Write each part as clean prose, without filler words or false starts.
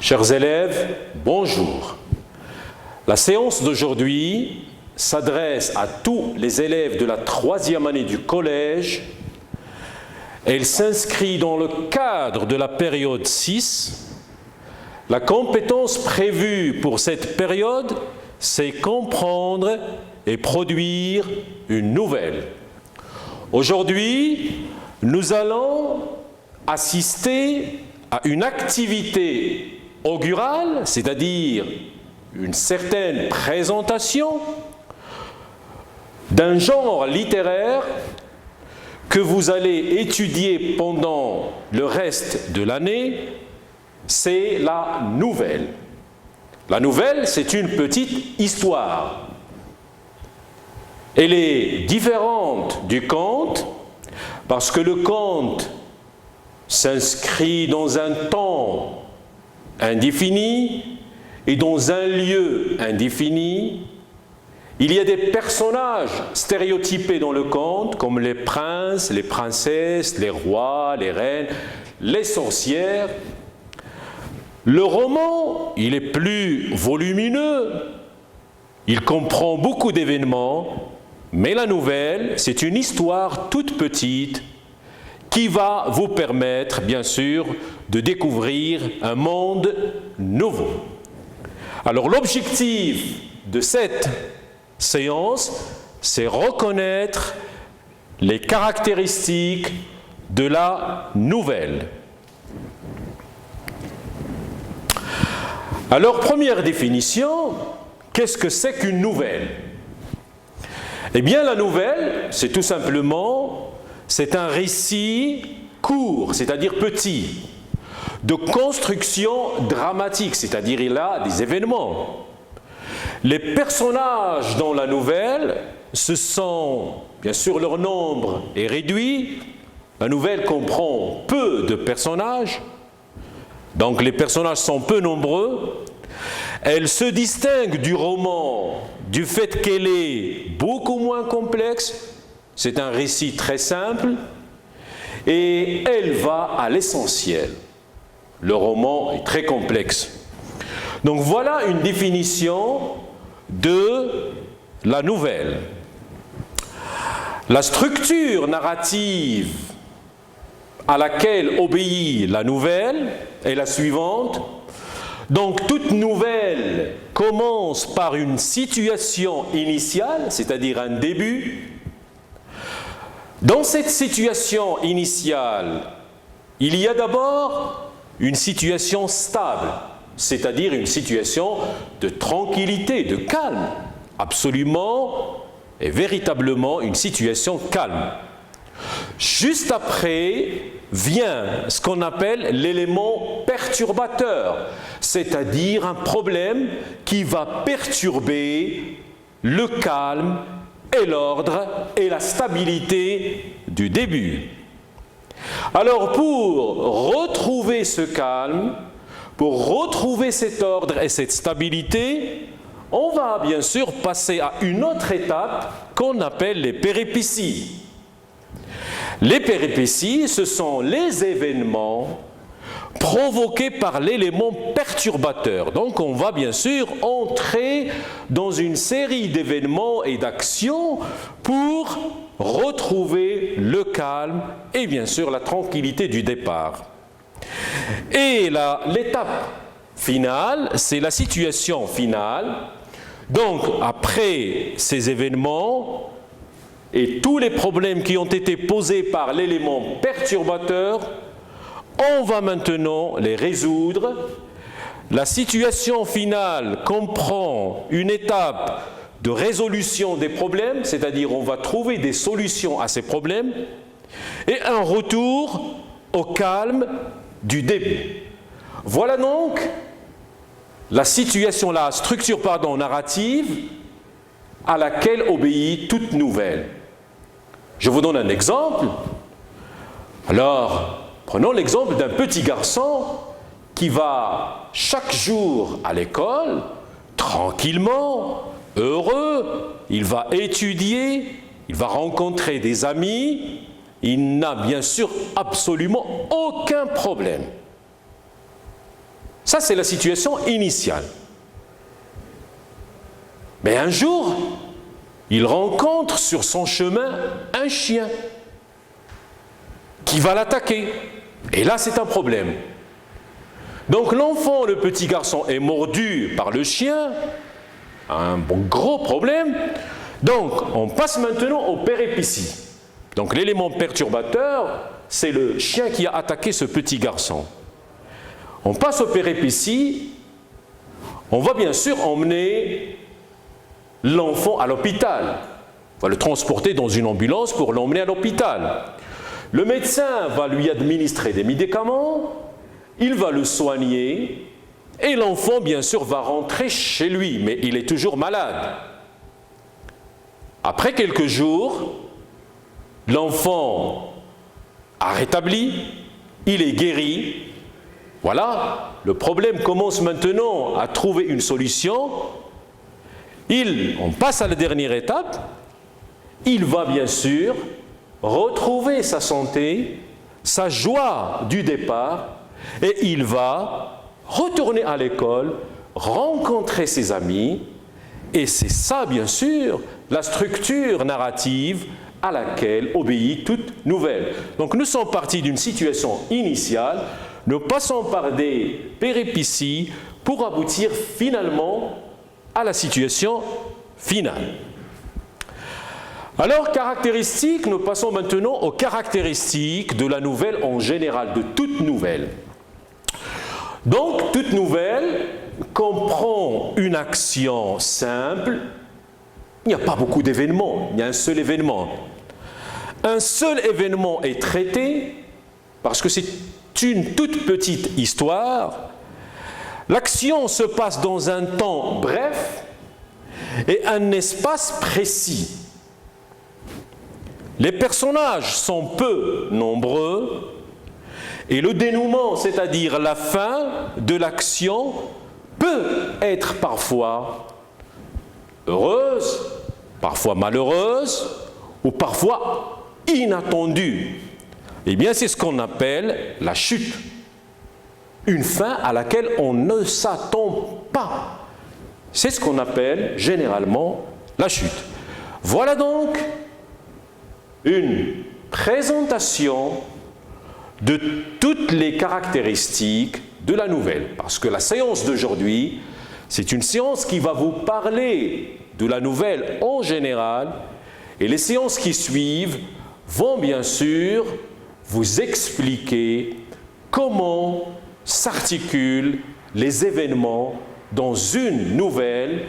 Chers élèves, bonjour. La séance d'aujourd'hui s'adresse à tous les élèves de la 3e année du collège. Elle s'inscrit dans le cadre de la période 6. La compétence prévue pour cette période, c'est comprendre et produire une nouvelle. Aujourd'hui, nous allons assister à une activité augurale, c'est-à-dire une certaine présentation d'un genre littéraire que vous allez étudier pendant le reste de l'année, c'est la nouvelle. La nouvelle, c'est une petite histoire. Elle est différente du conte parce que le conte s'inscrit dans un temps indéfini et dans un lieu indéfini. Il y a des personnages stéréotypés dans le conte, comme les princes, les princesses, les rois, les reines, les sorcières. Le roman, il est plus volumineux, il comprend beaucoup d'événements, mais la nouvelle, c'est une histoire toute petite qui va vous permettre, bien sûr, de découvrir un monde nouveau. Alors l'objectif de cette séance, c'est reconnaître les caractéristiques de la nouvelle. Alors, première définition, qu'est-ce que c'est qu'une nouvelle? Eh bien, la nouvelle, c'est tout simplement, c'est un récit court, c'est-à-dire petit, de construction dramatique, c'est-à-dire il a des événements. Les personnages dans la nouvelle, ce sont, bien sûr, leur nombre est réduit. La nouvelle comprend peu de personnages, donc les personnages sont peu nombreux. Elle se distingue du roman du fait qu'elle est beaucoup moins complexe. C'est un récit très simple et elle va à l'essentiel. Le roman est très complexe. Donc voilà une définition de la nouvelle. La structure narrative à laquelle obéit la nouvelle est la suivante. Donc toute nouvelle commence par une situation initiale, c'est-à-dire un début. Dans cette situation initiale, il y a d'abord une situation stable, c'est-à-dire une situation de tranquillité, de calme, absolument et véritablement une situation calme. Juste après vient ce qu'on appelle l'élément perturbateur, c'est-à-dire un problème qui va perturber le calme et l'ordre et la stabilité du début. Alors pour retrouver ce calme, pour retrouver cet ordre et cette stabilité, on va bien sûr passer à une autre étape qu'on appelle les péripéties. Les péripéties, ce sont les événements provoqués par l'élément perturbateur. Donc on va bien sûr entrer dans une série d'événements et d'actions pour retrouver le calme et bien sûr la tranquillité du départ. Et l'étape finale, c'est la situation finale. Donc après ces événements et tous les problèmes qui ont été posés par l'élément perturbateur, on va maintenant les résoudre. La situation finale comprend une étape de résolution des problèmes, c'est-à-dire on va trouver des solutions à ces problèmes, et un retour au calme du début. Voilà donc la situation, la structure narrative à laquelle obéit toute nouvelle. Je vous donne un exemple. Alors, prenons l'exemple d'un petit garçon qui va chaque jour à l'école, tranquillement, heureux, il va étudier, il va rencontrer des amis, il n'a bien sûr absolument aucun problème. Ça, c'est la situation initiale. Mais un jour, il rencontre sur son chemin un chien qui va l'attaquer. Et là, c'est un problème. Donc l'enfant, le petit garçon, est mordu par le chien, un gros problème. Donc on passe maintenant aux péripéties. Donc l'élément perturbateur, c'est le chien qui a attaqué ce petit garçon. On passe aux péripéties, on va bien sûr emmener l'enfant à l'hôpital. On va le transporter dans une ambulance pour l'emmener à l'hôpital. Le médecin va lui administrer des médicaments, il va le soigner, et l'enfant, bien sûr, va rentrer chez lui, mais il est toujours malade. Après quelques jours, l'enfant a rétabli, il est guéri. Voilà, le problème commence maintenant à trouver une solution. On passe à la dernière étape. Il va bien sûr retrouver sa santé, sa joie du départ, et il va retourner à l'école, rencontrer ses amis, et c'est ça, bien sûr, la structure narrative à laquelle obéit toute nouvelle. Donc nous sommes partis d'une situation initiale, nous passons par des péripéties pour aboutir finalement à la situation finale. Alors, caractéristiques, nous passons maintenant aux caractéristiques de la nouvelle en général, de toute nouvelle. Donc, toute nouvelle comprend une action simple. Il n'y a pas beaucoup d'événements, il y a un seul événement. Un seul événement est traité parce que c'est une toute petite histoire. L'action se passe dans un temps bref et un espace précis. Les personnages sont peu nombreux et le dénouement, c'est-à-dire la fin de l'action, peut être parfois heureuse, parfois malheureuse ou parfois inattendue. Eh bien, c'est ce qu'on appelle la chute. Une fin à laquelle on ne s'attend pas. C'est ce qu'on appelle généralement la chute. Voilà donc une présentation de toutes les caractéristiques de la nouvelle. Parce que la séance d'aujourd'hui, c'est une séance qui va vous parler de la nouvelle en général, et les séances qui suivent vont bien sûr vous expliquer comment s'articulent les événements dans une nouvelle,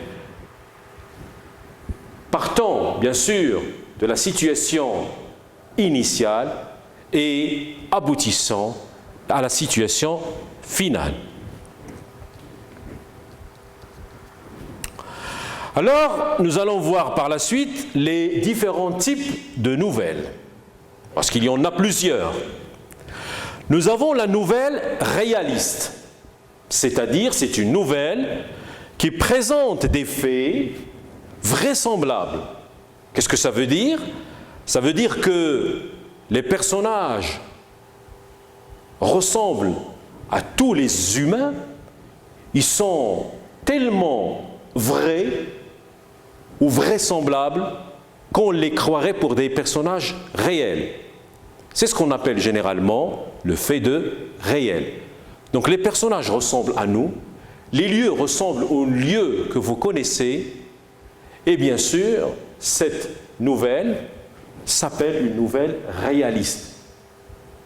partant bien sûr de la situation initiale et aboutissant à la situation finale. Alors, nous allons voir par la suite les différents types de nouvelles, parce qu'il y en a plusieurs. Nous avons la nouvelle réaliste, c'est-à-dire c'est une nouvelle qui présente des faits vraisemblables. Qu'est-ce que ça veut dire? Ça veut dire que les personnages ressemblent à tous les humains, ils sont tellement vrais ou vraisemblables qu'on les croirait pour des personnages réels. C'est ce qu'on appelle généralement le fait de réel. Donc les personnages ressemblent à nous, les lieux ressemblent aux lieux que vous connaissez, et bien sûr, cette nouvelle s'appelle une nouvelle réaliste,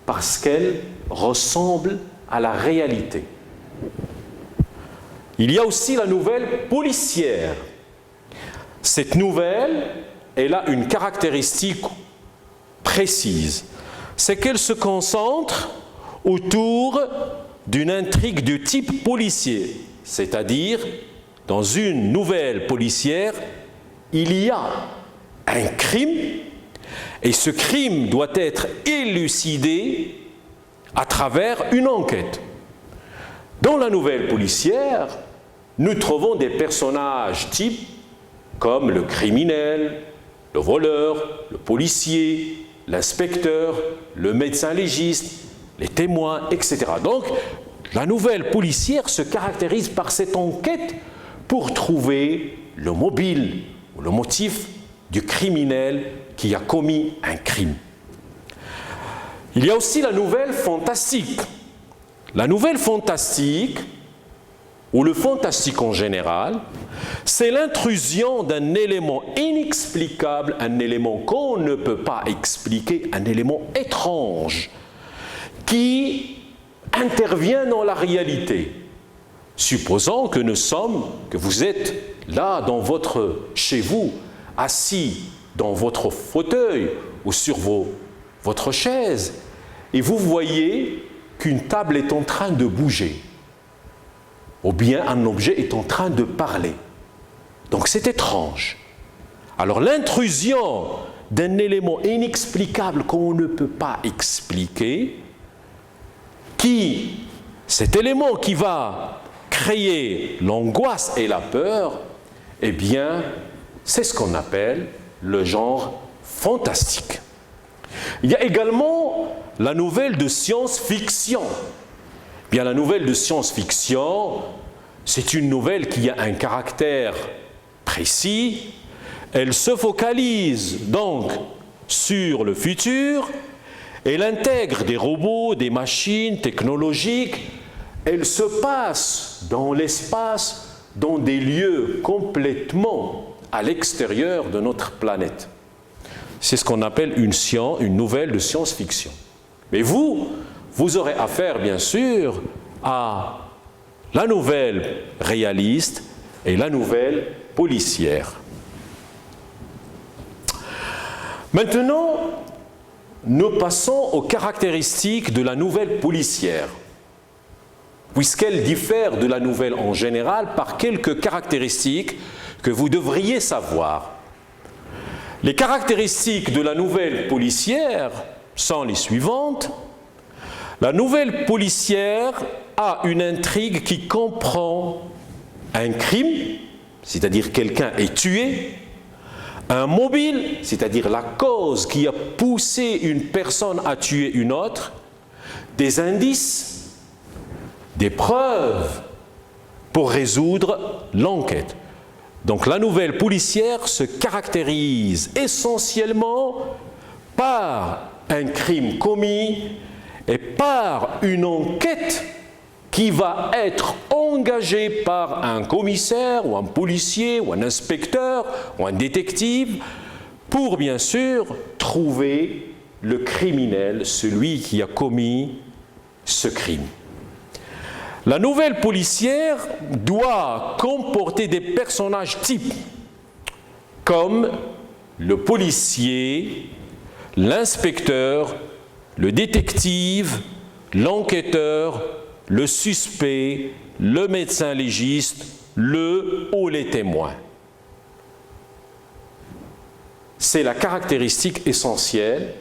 parce qu'elle ressemble à la réalité. Il y a aussi la nouvelle policière. Cette nouvelle, elle a une caractéristique précise, c'est qu'elle se concentre autour d'une intrigue de type policier, c'est-à-dire, dans une nouvelle policière, il y a un crime, et ce crime doit être élucidé à travers une enquête. Dans la nouvelle policière, nous trouvons des personnages types comme le criminel, le voleur, le policier, l'inspecteur, le médecin légiste, les témoins, etc. Donc, la nouvelle policière se caractérise par cette enquête pour trouver le mobile ou le motif du criminel qui a commis un crime. Il y a aussi la nouvelle fantastique. La nouvelle fantastique, ou le fantastique en général, c'est l'intrusion d'un élément inexplicable, un élément qu'on ne peut pas expliquer, un élément étrange qui intervient dans la réalité. Supposons que vous êtes là chez vous, assis dans votre fauteuil ou sur votre chaise, et vous voyez qu'une table est en train de bouger, ou bien un objet est en train de parler. Donc c'est étrange. Alors l'intrusion d'un élément inexplicable qu'on ne peut pas expliquer, cet élément qui va créer l'angoisse et la peur, eh bien, c'est ce qu'on appelle le genre fantastique. Il y a également la nouvelle de science-fiction. Bien, la nouvelle de science-fiction, c'est une nouvelle qui a un caractère précis. Elle se focalise donc sur le futur. Elle intègre des robots, des machines technologiques. Elle se passe dans l'espace, dans des lieux complètement à l'extérieur de notre planète. C'est ce qu'on appelle une nouvelle de science-fiction. Mais vous aurez affaire, bien sûr, à la nouvelle réaliste et la nouvelle policière. Maintenant, nous passons aux caractéristiques de la nouvelle policière, puisqu'elle diffère de la nouvelle en général par quelques caractéristiques que vous devriez savoir. Les caractéristiques de la nouvelle policière sont les suivantes. La nouvelle policière a une intrigue qui comprend un crime, c'est-à-dire quelqu'un est tué, un mobile, c'est-à-dire la cause qui a poussé une personne à tuer une autre, des indices, des preuves pour résoudre l'enquête. Donc la nouvelle policière se caractérise essentiellement par un crime commis et par une enquête qui va être engagée par un commissaire ou un policier ou un inspecteur ou un détective pour bien sûr trouver le criminel, celui qui a commis ce crime. La nouvelle policière doit comporter des personnages types comme le policier, l'inspecteur, le détective, l'enquêteur, le suspect, le médecin légiste, ou les témoins. C'est la caractéristique essentielle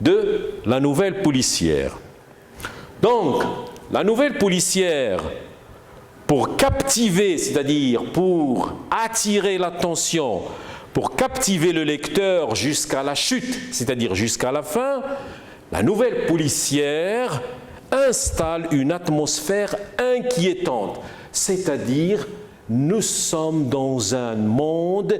de la nouvelle policière. Donc, la nouvelle policière, pour captiver, c'est-à-dire pour attirer l'attention, pour captiver le lecteur jusqu'à la chute, c'est-à-dire jusqu'à la fin, la nouvelle policière installe une atmosphère inquiétante, c'est-à-dire nous sommes dans un monde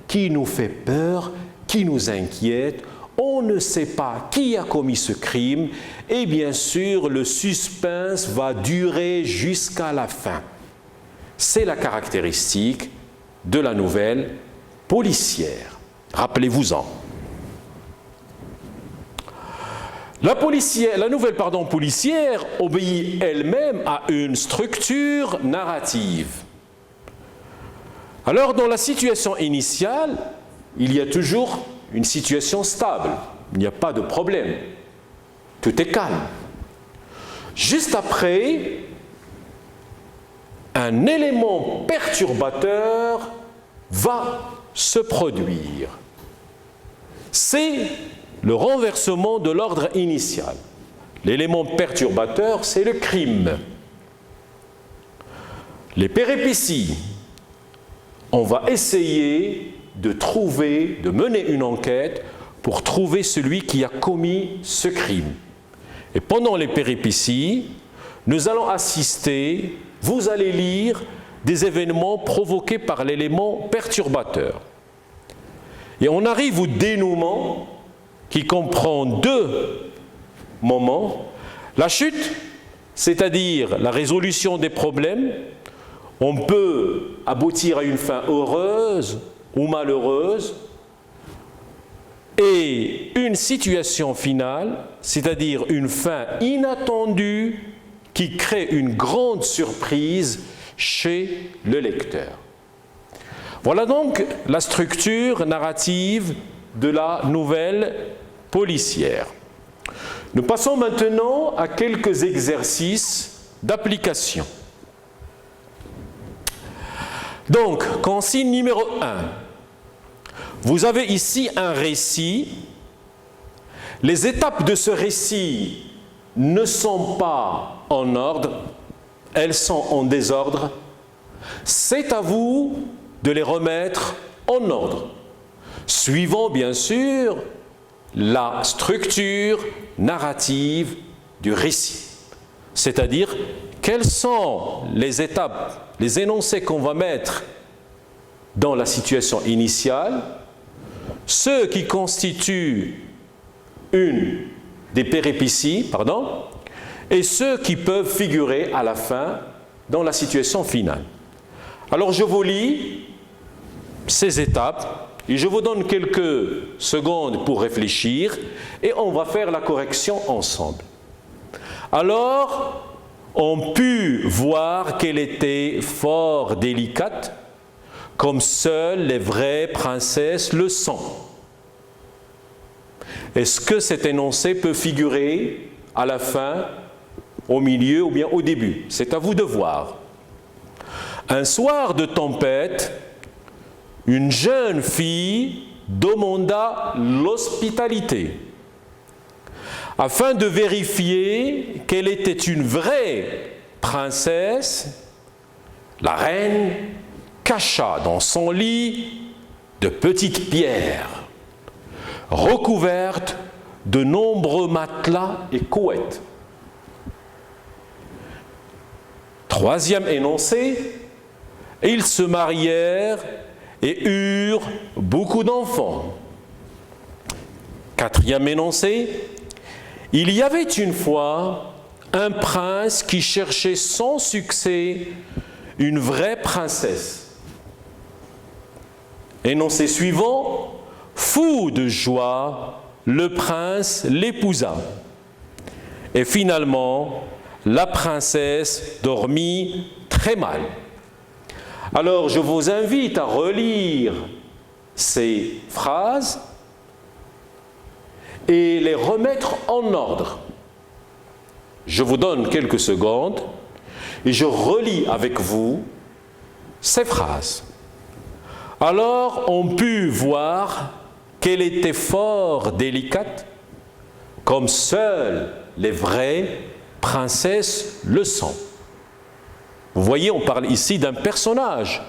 qui nous fait peur, qui nous inquiète, on ne sait pas qui a commis ce crime et bien sûr le suspense va durer jusqu'à la fin. C'est la caractéristique de la nouvelle policière. Rappelez-vous-en. La nouvelle policière obéit elle-même à une structure narrative. Alors, dans la situation initiale, il y a toujours une situation stable. Il n'y a pas de problème. Tout est calme. Juste après, un élément perturbateur va se produire. C'est le renversement de l'ordre initial. L'élément perturbateur, c'est le crime. Les péripéties, on va essayer de mener une enquête pour trouver celui qui a commis ce crime. Et pendant les péripéties, nous allons assister, vous allez lire des événements provoqués par l'élément perturbateur. Et on arrive au dénouement qui comprend deux moments. La chute, c'est-à-dire la résolution des problèmes. On peut aboutir à une fin heureuse ou malheureuse. Et une situation finale, c'est-à-dire une fin inattendue qui crée une grande surprise chez le lecteur. Voilà donc la structure narrative de la nouvelle policière. Nous passons maintenant à quelques exercices d'application. Donc, consigne numéro 1. Vous avez ici un récit. Les étapes de ce récit ne sont pas en ordre, elles sont en désordre. C'est à vous de les remettre en ordre, suivant bien sûr la structure narrative du récit. C'est-à-dire, quelles sont les étapes, les énoncés qu'on va mettre dans la situation initiale, ceux qui constituent une des péripéties, et ceux qui peuvent figurer à la fin dans la situation finale. Alors je vous lis ces étapes et je vous donne quelques secondes pour réfléchir et on va faire la correction ensemble. Alors, on put voir qu'elle était fort délicate, comme seules les vraies princesses le sont. Est-ce que cet énoncé peut figurer à la fin, au milieu ou bien au début? C'est à vous de voir. Un soir de tempête, une jeune fille demanda l'hospitalité. Afin de vérifier qu'elle était une vraie princesse, la reine cacha dans son lit de petites pierres, recouvertes de nombreux matelas et couettes. Troisième énoncé, ils se marièrent et eurent beaucoup d'enfants. Quatrième énoncé, il y avait une fois un prince qui cherchait sans succès une vraie princesse. Énoncé suivant, fou de joie, le prince l'épousa. Et finalement, la princesse dormit très mal. Alors, je vous invite à relire ces phrases et les remettre en ordre. Je vous donne quelques secondes et je relis avec vous ces phrases. Alors, on put voir qu'elle était fort délicate, comme seules les vraies princesses le sont. Vous voyez, on parle ici d'un personnage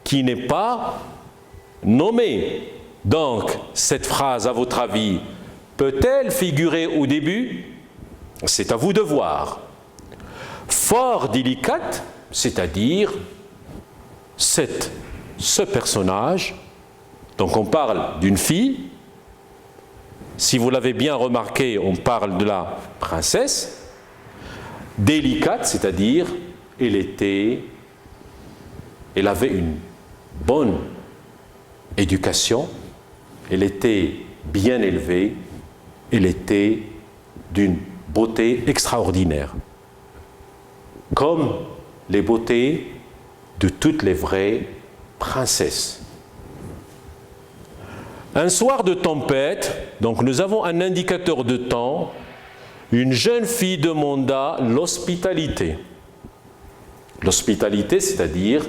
qui n'est pas nommé. Donc, cette phrase, à votre avis, peut-elle figurer au début? C'est à vous de voir. Fort délicate, c'est-à-dire ce personnage, donc on parle d'une fille. Si vous l'avez bien remarqué, on parle de la princesse. Délicate, c'est-à-dire elle avait une bonne éducation, elle était bien élevée, elle était d'une beauté extraordinaire, comme les beautés de toutes les vraies princesses. Un soir de tempête, donc nous avons un indicateur de temps, une jeune fille demanda l'hospitalité. L'hospitalité, c'est-à-dire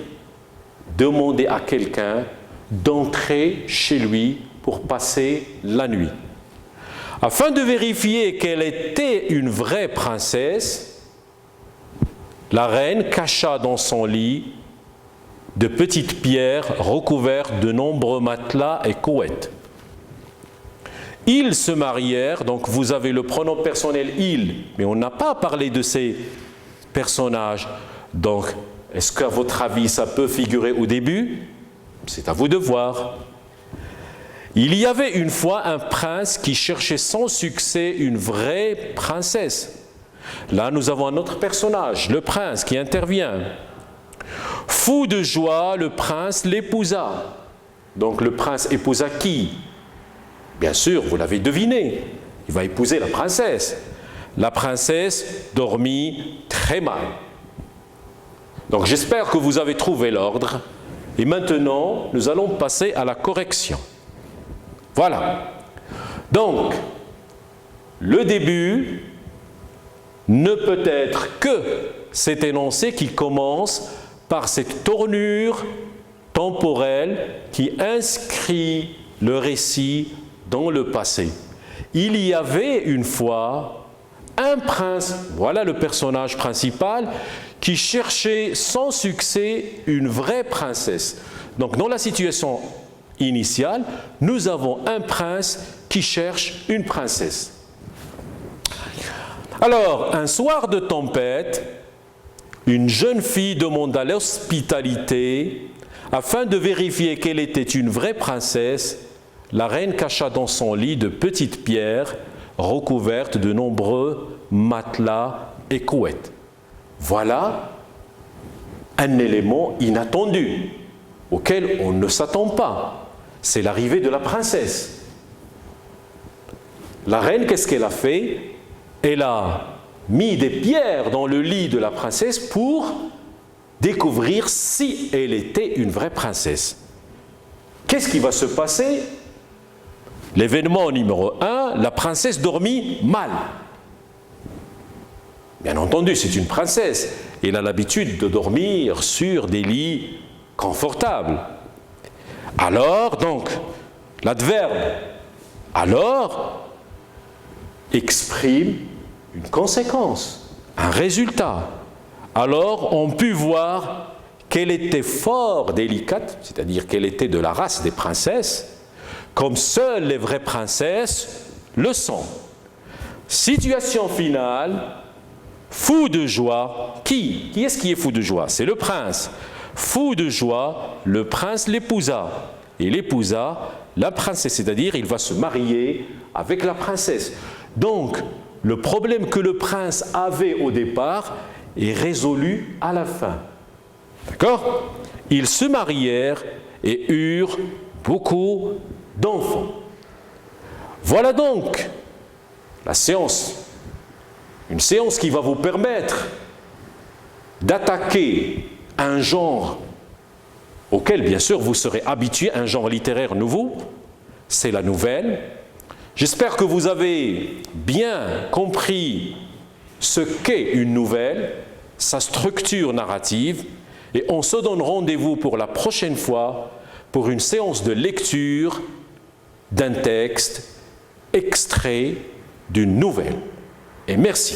demander à quelqu'un d'entrer chez lui pour passer la nuit. Afin de vérifier qu'elle était une vraie princesse, la reine cacha dans son lit de petites pierres recouvertes de nombreux matelas et couettes. Ils se marièrent, donc vous avez le pronom personnel « ils », mais on n'a pas parlé de ces personnages. Donc, est-ce qu'à votre avis, ça peut figurer au début? C'est à vous de voir. Il y avait une fois un prince qui cherchait sans succès une vraie princesse. Là, nous avons un autre personnage, le prince, qui intervient. Fou de joie, le prince l'épousa. Donc le prince épousa qui? Bien sûr, vous l'avez deviné, il va épouser la princesse. La princesse dormit très mal. Donc j'espère que vous avez trouvé l'ordre. Et maintenant, nous allons passer à la correction. Voilà. Donc, le début ne peut être que cet énoncé qui commence par cette tournure temporelle qui inscrit le récit dans le passé. Il y avait une fois un prince, voilà le personnage principal, qui cherchait sans succès une vraie princesse. Donc dans la situation initiale, nous avons un prince qui cherche une princesse. Alors, un soir de tempête, une jeune fille demanda l'hospitalité afin de vérifier qu'elle était une vraie princesse. La reine cacha dans son lit de petites pierres recouvertes de nombreux matelas et couettes. Voilà un élément inattendu auquel on ne s'attend pas. C'est l'arrivée de la princesse. La reine, qu'est-ce qu'elle a fait? Elle a mis des pierres dans le lit de la princesse pour découvrir si elle était une vraie princesse. Qu'est-ce qui va se passer? L'événement numéro 1, la princesse dormit mal. Bien entendu, c'est une princesse. Elle a l'habitude de dormir sur des lits confortables. Alors, donc, l'adverbe « alors » exprime une conséquence, un résultat. Alors, on put voir qu'elle était fort délicate, c'est-à-dire qu'elle était de la race des princesses, comme seules les vraies princesses le sont. Situation finale, fou de joie. Qui est-ce qui est fou de joie? C'est le prince. Fou de joie, le prince l'épousa. Il épousa la princesse, c'est-à-dire il va se marier avec la princesse. Donc, le problème que le prince avait au départ est résolu à la fin. D'accord? Ils se marièrent et eurent beaucoup d'enfants. Voilà donc la séance. Une séance qui va vous permettre d'attaquer un genre auquel, bien sûr, vous serez habitué, un genre littéraire nouveau, c'est la nouvelle. J'espère que vous avez bien compris ce qu'est une nouvelle, sa structure narrative, et on se donne rendez-vous pour la prochaine fois pour une séance de lecture d'un texte extrait d'une nouvelle. Et merci.